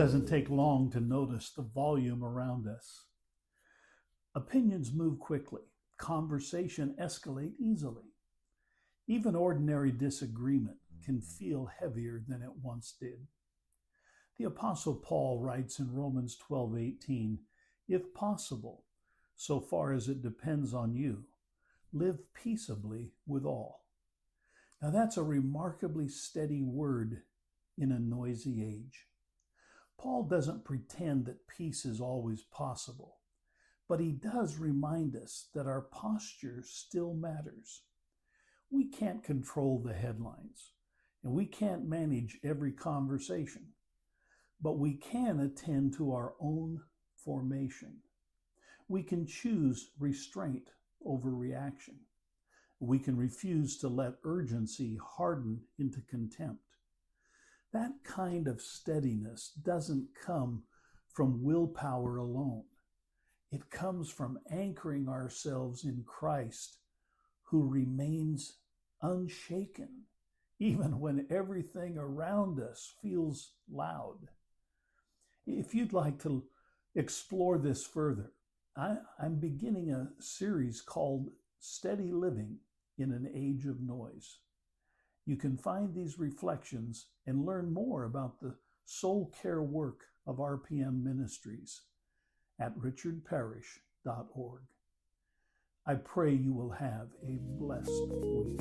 doesn't take long to notice the volume around us. Opinions move quickly. Conversation escalate easily. Even ordinary disagreement can feel heavier than it once did. The Apostle Paul writes in Romans 12:18, "If possible, so far as it depends on you, live peaceably with all." Now that's a remarkably steady word in a noisy age. Paul doesn't pretend that peace is always possible, but he does remind us that our posture still matters. We can't control the headlines, and we can't manage every conversation, but we can attend to our own formation. We can choose restraint over reaction. We can refuse to let urgency harden into contempt. That kind of steadiness doesn't come from willpower alone. It comes from anchoring ourselves in Christ, who remains unshaken, even when everything around us feels loud. If you'd like to explore this further, I'm beginning a series called Steady Living in an Age of Noise. You can find these reflections and learn more about the soul care work of RPM Ministries at richardparish.org. I pray you will have a blessed week.